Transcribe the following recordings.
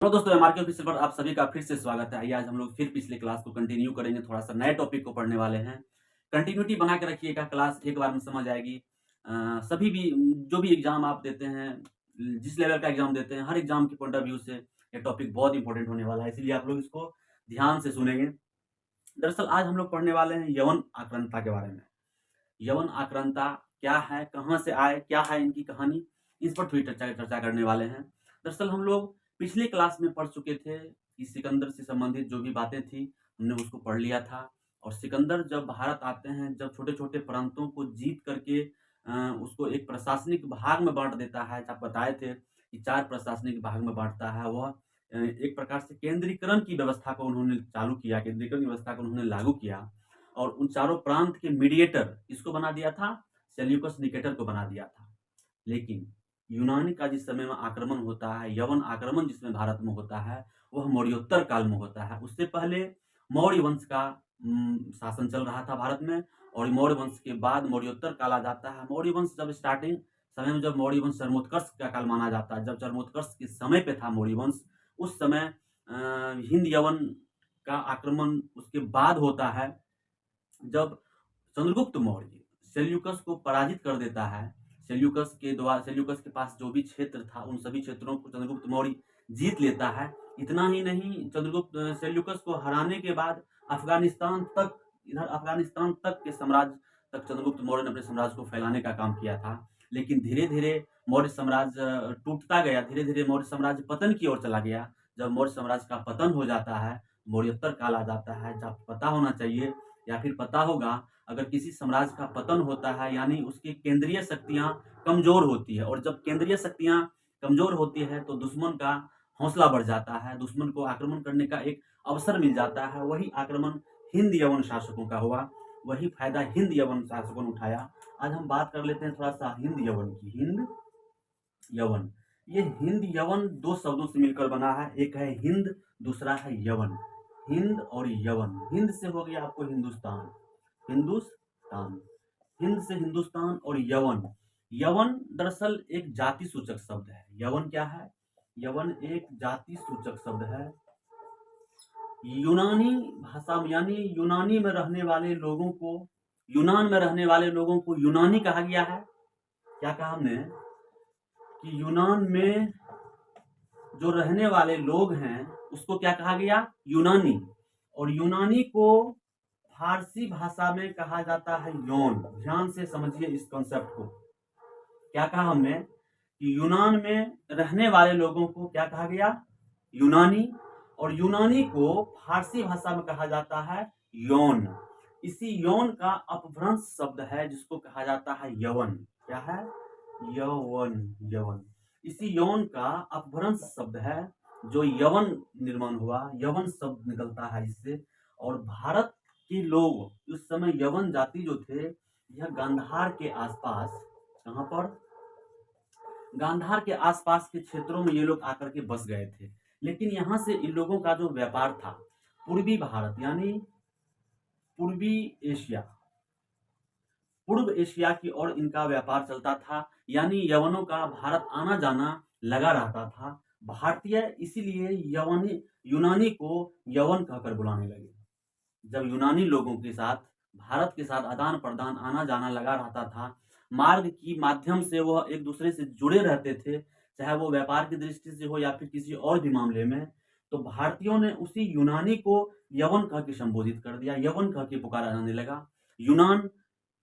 तो दोस्तों एमआरके ऑफिशियल पर आप सभी का फिर से स्वागत है। आइए आज हम लोग फिर पिछले क्लास को कंटिन्यू करेंगे, थोड़ा सा नए टॉपिक को पढ़ने वाले हैं। कंटिन्यूटी बना के रखिएगा, क्लास एक बार में समझ आएगी। सभी भी जो भी एग्जाम आप देते हैं, जिस लेवल का एग्जाम देते हैं, हर एग्जाम के पॉइंट ऑफ व्यू से ये टॉपिक बहुत इंपॉर्टेंट होने वाला है, इसलिए आप लोग इसको ध्यान से सुनेंगे। दरअसल आज हम लोग पढ़ने वाले हैं यवन आक्रांता के बारे में। यवन आक्रांता क्या है, कहाँ से आए, क्या है इनकी कहानी, इस पर थोड़ी चर्चा करने वाले हैं। दरअसल हम लोग पिछले क्लास में पढ़ चुके थे कि सिकंदर से संबंधित जो भी बातें थी हमने उसको पढ़ लिया था। और सिकंदर जब भारत आते हैं, जब छोटे-छोटे प्रांतों को जीत करके उसको एक प्रशासनिक भाग में बाँट देता है। आप बताए थे कि 4 प्रशासनिक भाग में बाँटता है। वह एक प्रकार से केंद्रीकरण की व्यवस्था को उन्होंने चालू किया, केंद्रीकरण की व्यवस्था को उन्होंने लागू किया। और उन चारों प्रांत के मीडिएटर किसको बना दिया था? सेल्यूकस निकेटर को बना दिया था। लेकिन यूनानी का जिस समय में आक्रमण होता है, यवन आक्रमण जिसमें भारत में होता है, वह मौर्योत्तर काल में होता है। उससे पहले मौर्य वंश का शासन चल रहा था भारत में, और मौर्य वंश के बाद मौर्योत्तर काल आ जाता है। मौर्य वंश जब स्टार्टिंग समय में, जब मौर्य वंश चरमोत्कर्ष का काल माना जाता है, जब चरमोत्कर्ष के समय पे था मौर्य वंश, उस समय हिंद यवन का आक्रमण उसके बाद होता है, जब चंद्रगुप्त मौर्य सेल्यूकस को पराजित कर देता है। सेल्यूकस के पास जो भी क्षेत्र था, उन सभी क्षेत्रों को चंद्रगुप्त मौर्य जीत लेता है। इतना ही नहीं, सेल्यूकस को हराने के बाद अफगानिस्तान तक के साम्राज्य तक चंद्रगुप्त मौर्य ने अपने साम्राज्य को फैलाने का काम किया था। लेकिन धीरे-धीरे मौर्य साम्राज्य टूटता गया, धीरे-धीरे मौर्य साम्राज्य पतन की ओर चला गया। जब मौर्य साम्राज्य का पतन हो जाता है, मौर्योत्तर काल आ जाता है। जब पता होना चाहिए या फिर पता होगा, अगर किसी साम्राज्य का पतन होता है यानी उसकी केंद्रीय शक्तियां कमजोर होती है, और जब केंद्रीय शक्तियां कमजोर होती है तो दुश्मन का हौसला बढ़ जाता है, दुश्मन को आक्रमण करने का एक अवसर मिल जाता है। वही आक्रमण हिंद यवन शासकों का हुआ, वही फायदा हिंद यवन शासकों ने उठाया। आज हम बात कर लेते हैं थोड़ा सा हिंद यवन की। हिंद यवन, ये हिंद यवन दो शब्दों से मिलकर बना है, एक है हिंद, दूसरा है यवन। हिंद और यवन, हिंद से हो गया आपको हिंदुस्तान, हिंदुस्तान, हिंद से हिंदुस्तान। और यवन, यवन दरअसल एक जाति सूचक शब्द है। यवन क्या है? यवन एक जाति सूचक शब्द है। यूनानी भाषा में यानी यूनानी में रहने वाले लोगों को, यूनान में रहने वाले लोगों को यूनानी कहा गया है। क्या कहा हमने कि यूनान में जो रहने वाले लोग हैं उसको क्या कहा गया? यूनानी। और यूनानी को फारसी भाषा में कहा जाता है यौन। ध्यान से समझिए इस कॉन्सेप्ट को। क्या कहा हमने कि यूनान में रहने वाले लोगों को क्या कहा गया? यूनानी। और यूनानी को फारसी भाषा में कहा जाता है यौन। इसी यौन का अपभ्रंश शब्द है जिसको कहा जाता है यवन। क्या है? यवन, यवन। इसी यौन का अपभ्रंश शब्द है जो यवन निर्माण हुआ, यवन शब्द निकलता है इससे। और भारत के लोग उस समय यवन जाति जो थे, यह गांधार के आसपास, कहां पर? गांधार के आसपास के क्षेत्रों में ये लोग आकर के बस गए थे। लेकिन यहां से इन लोगों का जो व्यापार था, पूर्वी भारत यानी पूर्वी एशिया, पूर्व एशिया की ओर इनका व्यापार चलता था। यानी यवनों का भारत आना जाना लगा रहता था। भारतीय इसीलिए यूनानी को यवन कहकर बुलाने लगे। जब यूनानी लोगों के साथ भारत के साथ आदान प्रदान आना जाना लगा रहता था, मार्ग की माध्यम से वह एक दूसरे से जुड़े रहते थे, चाहे वो व्यापार की दृष्टि से हो या फिर किसी और भी मामले में, तो भारतीयों ने उसी यूनानी को यवन कह के संबोधित कर दिया, यवन कह के पुकारा जाने लगा। यूनान,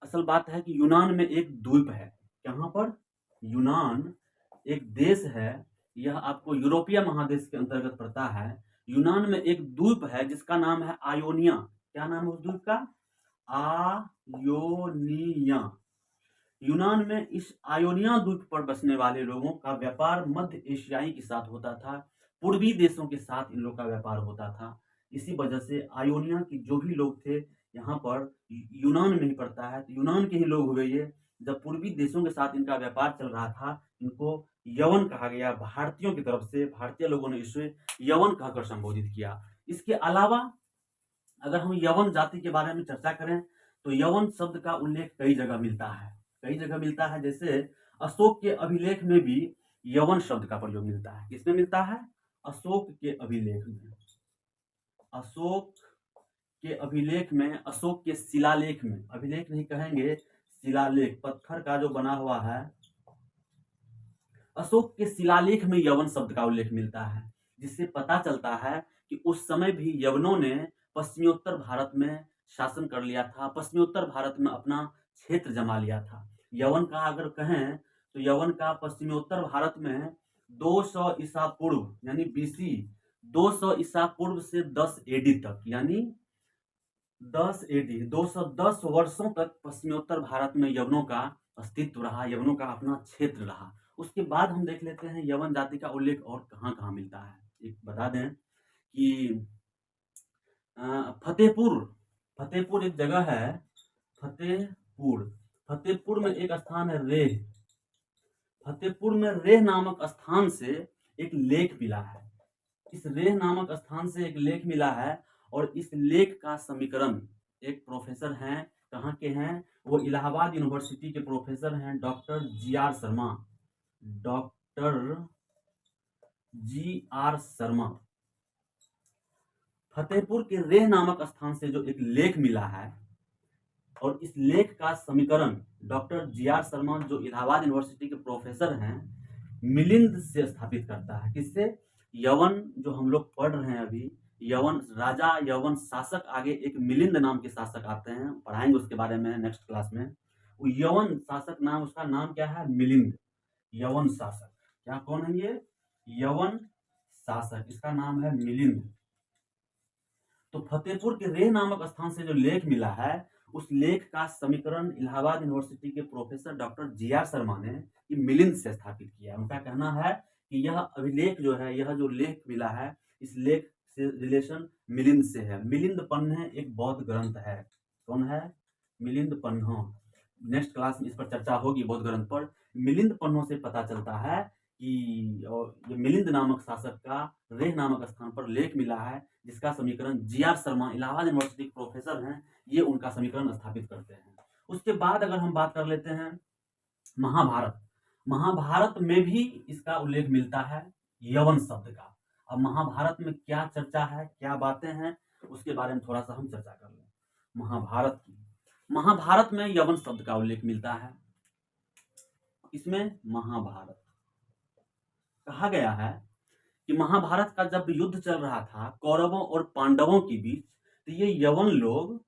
असल बात है कि यूनान में एक द्वीप है। कहां पर? यूनान एक देश है, यह आपको यूरोपीय महादेश के अंतर्गत पड़ता है। यूनान में एक द्वीप है जिसका नाम है आयोनिया। क्या नाम है उस द्वीप का? आयोनिया। यूनान में इस आयोनिया द्वीप पर बसने वाले लोगों का व्यापार मध्य एशियाई के साथ होता था, पूर्वी देशों के साथ इन लोग का व्यापार होता था। इसी वजह से आयोनिया के जो भी लोग थे, यहाँ पर यूनान में ही पड़ता है, तो यूनान के ही लोग हुए ये। जब पूर्वी देशों के साथ इनका व्यापार चल रहा था, इनको यवन कहा गया। भारतीयों की तरफ से भारतीय लोगों ने इसे यवन कहकर संबोधित किया। इसके अलावा अगर हम यवन जाति के बारे में चर्चा करें तो यवन शब्द का उल्लेख कई जगह मिलता है, कई जगह मिलता है। जैसे अशोक के अभिलेख में भी यवन शब्द का प्रयोग मिलता है। किसमें मिलता है? अशोक के अभिलेख में, अशोक के अभिलेख में, अशोक के शिलालेख में, अभिलेख नहीं कहेंगे, शिलालेख, पत्थर का जो बना हुआ है, अशोक के शिलालेख में यवन शब्द का उल्लेख मिलता है, जिससे पता चलता है कि उस समय भी यवनों ने पश्चिमोत्तर भारत में शासन कर लिया था, पश्चिमोत्तर भारत में अपना क्षेत्र जमा लिया था। यवन का अगर कहें तो यवन का पश्चिमोत्तर भारत में 200 ईसा पूर्व यानी बीसी 200 ईसा पूर्व से 10 एडी तक, यानी 10 एडी 210 वर्षों तक पश्चिमोत्तर भारत में यवनों का अस्तित्व रहा, यवनों का अपना क्षेत्र रहा। उसके बाद हम देख लेते हैं यवन जाति का उल्लेख और कहाँ कहाँ मिलता है। एक बता दें कि फतेहपुर, फतेहपुर एक जगह है, फतेहपुर, फतेहपुर में एक स्थान है रेह, फतेहपुर में रेह नामक स्थान से एक लेख मिला है, इस रेह नामक स्थान से एक लेख मिला है, और इस लेख का समीकरण एक प्रोफेसर हैं, कहाँ के हैं, वो इलाहाबाद यूनिवर्सिटी के प्रोफेसर हैं, doctor G.R.. Sharma, doctor G.R.. Sharma. Fatehpur के रेह नामक स्थान से जो एक लेख मिला है, और इस लेख का समीकरण डॉक्टर जी.आर. शर्मा जो इलाहाबाद यूनिवर्सिटी के प्रोफेसर हैं, मिलिंद से स्थापित करता है। किससे? यवन जो हम लोग पढ़ रहे हैं अभी, यवन राजा, यवन शासक, आगे एक मिलिंद नाम के शासक आते हैं, पढ़ाएंगे उसके बारे में नेक्स्ट क्लास में। वो यवन शासक नाम, उसका नाम क्या है? मिलिंद, यवन शासक। क्या, कौन है ये? यवन शासक, इसका नाम है मिलिंद। तो फतेहपुर के रेह नामक स्थान से जो लेख मिला है, उस लेख का समीकरण इलाहाबाद यूनिवर्सिटी के प्रोफेसर डॉक्टर जी.आर. शर्मा ने मिलिंद से स्थापित किया। उनका कहना है कि यह अभिलेख जो है, यह जो लेख मिला है, इस लेख से रिलेशन मिलिंद से है। मिलिंद पन्ह एक बौद्ध ग्रंथ है। कौन है? मिलिंद पन्ह। नेक्स्ट क्लास में इस पर चर्चा होगी बौद्ध ग्रंथ पर। मिलिंद पन्हों से पता चलता है कि और ये मिलिंद नामक शासक का रेह नामक स्थान पर लेख मिला है, जिसका समीकरण जी.आर. शर्मा इलाहाबाद यूनिवर्सिटी के प्रोफेसर हैं, ये उनका समीकरण स्थापित करते हैं। उसके बाद अगर हम बात कर लेते हैं महाभारत, महाभारत में भी इसका उल्लेख मिलता है यवन शब्द का। अब महाभारत में क्या चर्चा है, क्या बातें हैं, उसके बारे में थोड़ा सा हम चर्चा कर लें। महाभारत की, महाभारत में यवन शब्द का उल्लेख मिलता है। इसमें महाभारत कहा गया है कि महाभारत का जब युद्ध चल रहा था कौरवों और पांडवों के बीच, तो ये यवन लोग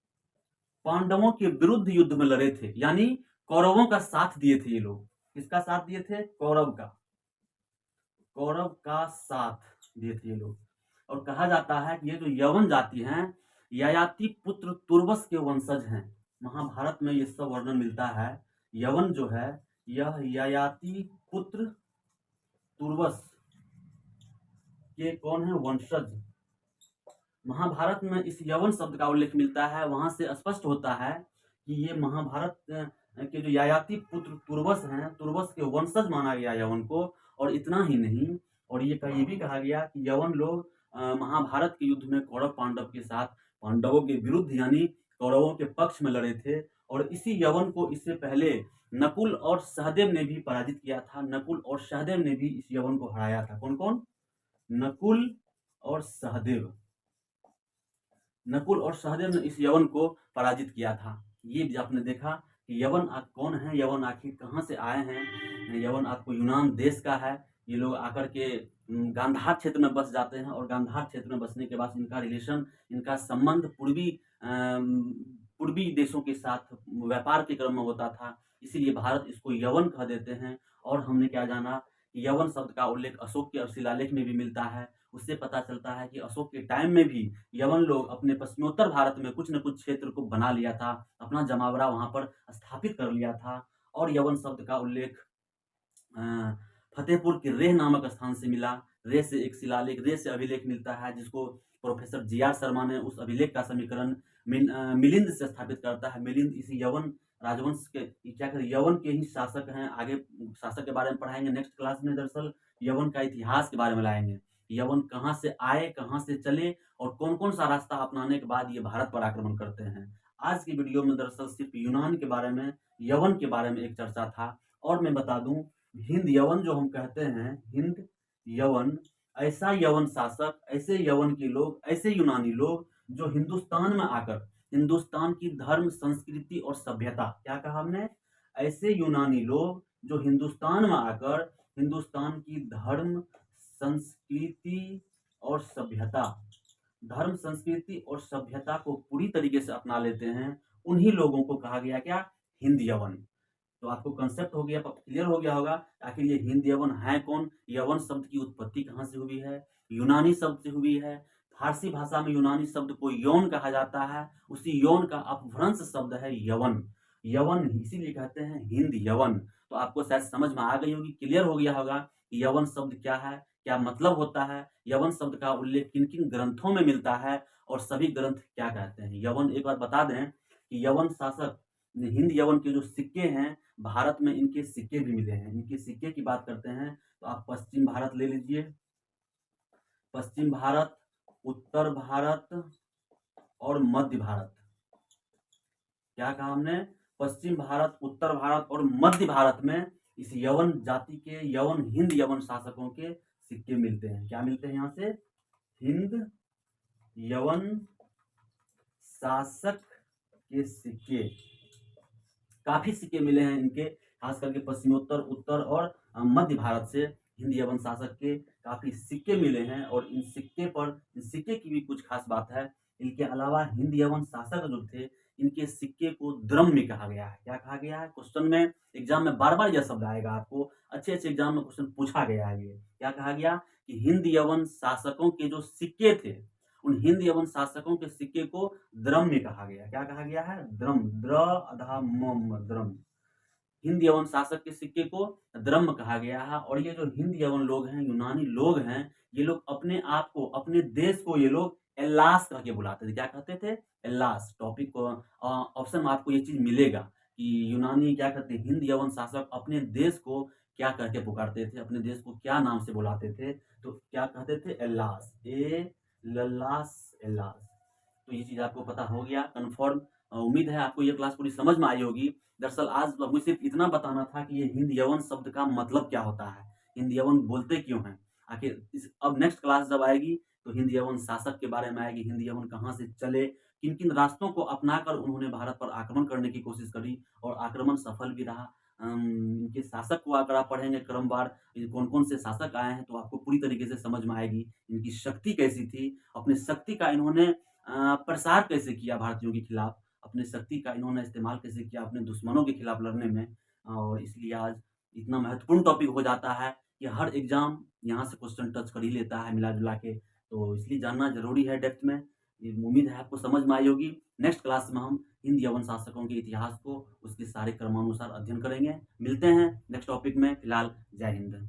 पांडवों के विरुद्ध युद्ध में लड़े थे, यानी कौरवों का साथ दिए थे। ये लोग किसका साथ दिए थे? कौरव का, कौरव का साथ दिए थे ये लोग। और कहा जाता है कि ये जो यवन जाति हैं, ययाति पुत्र तुर्वस के वंशज हैं। महाभारत में ये सब वर्णन मिलता है। यवन जो है यह ययाति पुत्र तुर्वस के कौन है? वंशज। महाभारत में इस यवन शब्द का उल्लेख मिलता है। वहां से स्पष्ट होता है कि ये महाभारत के जो ययाति पुत्र तुर्वस हैं, तुर्वस के वंशज माना गया यवन को। और इतना ही नहीं, और ये भी कहा गया कि यवन लोग महाभारत के युद्ध में कौरव पांडव के साथ पांडवों के विरुद्ध यानी कौरवों के पक्ष में लड़े थे। और इसी यवन को इससे पहले नकुल और सहदेव ने भी पराजित किया था। नकुल और सहदेव ने भी इस यवन को हराया था। कौन कौन? नकुल और सहदेव। नकुल और सहदेव ने इस यवन को पराजित किया था। ये भी आपने देखा कि यवन कौन है, यवन आखिर कहाँ से आए हैं। यवन आपको यूनान देश का है। ये लोग आकर के गांधार क्षेत्र में बस जाते हैं, और गांधार क्षेत्र में बसने के बाद इनका रिलेशन, इनका संबंध पूर्वी देशों के साथ व्यापार के क्रम में होता था। इसीलिए भारत इसको यवन कह देते हैं। और हमने क्या जाना, यवन शब्द का उल्लेख अशोक के शिलालेख में भी मिलता है। उससे पता चलता है कि अशोक के टाइम में भी यवन लोग अपने पश्चिमोत्तर भारत में कुछ न कुछ क्षेत्र को बना लिया था, अपना जमावड़ा वहां पर स्थापित कर लिया था। और यवन शब्द का उल्लेख फतेहपुर के रेह नामक स्थान से मिला। रेह से एक शिलालेख, रेह से अभिलेख मिलता है, जिसको प्रोफेसर जी.आर. शर्मा ने उस अभिलेख का समीकरण मिलिंद से स्थापित करता है। मिलिंद इसी यवन राजवंश के क्या कहते यवन के ही शासक हैं। आगे शासक के बारे में पढ़ाएंगे नेक्स्ट क्लास में। दरअसल यवन का इतिहास के बारे में लाएंगे, यवन कहाँ से आए, कहाँ से चले, और कौन कौन सा रास्ता अपनाने के बाद ये भारत पर आक्रमण करते हैं। आज की वीडियो में दरअसल सिर्फ यूनान के बारे में, यवन के बारे में एक चर्चा था। और मैं बता दूं, हिंद यवन जो हम कहते हैं, हिंद यवन, ऐसा यवन शासक, ऐसे यवन के लोग, ऐसे यूनानी लोग जो हिंदुस्तान में आकर हिंदुस्तान की धर्म, संस्कृति और सभ्यता, क्या कहा हमने, ऐसे यूनानी लोग जो हिंदुस्तान में आकर हिंदुस्तान की धर्म, संस्कृति और सभ्यता, धर्म, संस्कृति और सभ्यता को पूरी तरीके से अपना लेते हैं, उन्हीं लोगों को कहा गया क्या, हिंद यवन। तो आपको कंसेप्ट हो गया, क्लियर हो गया होगा आखिर ये हिंद यवन है कौन। यवन शब्द की उत्पत्ति कहाँ से हुई है, यूनानी शब्द से हुई है। फारसी भाषा में यूनानी शब्द को यौन कहा जाता है, उसी यौन का अपभ्रंश शब्द है यवन। यवन इसीलिए कहते हैं हिंद यवन। तो आपको शायद समझ में आ गई होगी, क्लियर हो गया होगा कि यवन शब्द क्या है, क्या मतलब होता है, यवन शब्द का उल्लेख किन किन ग्रंथों में मिलता है और सभी ग्रंथ क्या कहते हैं। यवन, एक बात बता दें कि यवन शासक, हिंद यवन के जो सिक्के हैं, भारत में इनके सिक्के भी मिले हैं। इनके सिक्के की बात करते हैं तो आप पश्चिम भारत ले लीजिए, पश्चिम भारत, उत्तर भारत और मध्य भारत। क्या कहा हमने, पश्चिम भारत, उत्तर भारत और मध्य भारत में इस यवन जाति के, यवन, हिंद यवन शासकों के सिक्के मिलते हैं। क्या मिलते हैं यहाँ से, हिंद यवन शासक के सिक्के, काफी सिक्के मिले हैं इनके, खास करके पश्चिमोत्तर, उत्तर और मध्य भारत से हिंद यवन शासक के काफी सिक्के मिले हैं। और इन सिक्के की भी कुछ खास बात है। इनके अलावा हिंद यवन शासक जो थे, इनके सिक्के को द्रम्य कहा गया है। क्या कहा गया है, क्वेश्चन में, एग्जाम में बार बार यह शब्द आएगा, आपको अच्छे अच्छे एग्जाम में क्वेश्चन पूछा गया है। ये क्या कहा गया कि हिंद यवन शासकों के जो सिक्के थे, उन हिंद यवन शासकों के सिक्के को द्रम्य कहा गया। क्या कहा गया है, द्रम, द्रम। हिंद यवन शासक के सिक्के को द्रम कहा गया है। और ये जो हिंद यवन लोग हैं, यूनानी लोग हैं, ये लोग अपने आप को, अपने देश को ये लोग एल्लास कह के बुलाते थे। क्या कहते थे, एल्लास। टॉपिक को ऑप्शन में आपको ये चीज मिलेगा कि यूनानी क्या कहते हैं, हिंद यवन शासक अपने देश को क्या कह के पुकारते थे, अपने देश को क्या नाम से बुलाते थे, तो क्या कहते थे, एल्लास, लल्लास, एल्लास। तो ये चीज आपको पता हो गया कन्फर्म। उम्मीद है आपको ये क्लास पूरी समझ में आई होगी। दरअसल आज मुझे सिर्फ इतना बताना था कि ये हिंद यवन शब्द का मतलब क्या होता है, हिंद यवन बोलते क्यों हैं आखिर। अब नेक्स्ट क्लास जब आएगी तो हिंद यवन शासक के बारे में आएगी, हिंद यवन कहाँ से चले, किन किन रास्तों को अपनाकर उन्होंने भारत पर आक्रमण करने की कोशिश करी और आक्रमण सफल भी रहा। इनके शासक को अगर आप पढ़ेंगे क्रमवार, कौन कौन से शासक आए हैं, तो आपको पूरी तरीके से समझ में आएगी इनकी शक्ति कैसी थी, अपनी शक्ति का इन्होंने प्रसार कैसे किया भारतीयों के खिलाफ, अपने शक्ति का इन्होंने इस्तेमाल कैसे किया अपने दुश्मनों के खिलाफ लड़ने में। और इसलिए आज इतना महत्वपूर्ण टॉपिक हो जाता है कि हर एग्जाम यहाँ से क्वेश्चन टच कर ही लेता है मिला जुला के। तो इसलिए जानना जरूरी है डेप्थ में। उम्मीद है आपको समझ में आई होगी। नेक्स्ट क्लास में हम हिंद यवन शासकों के इतिहास को, उसके सारे क्रमानुसार अध्ययन करेंगे। मिलते हैं नेक्स्ट टॉपिक में। फिलहाल जय हिंद।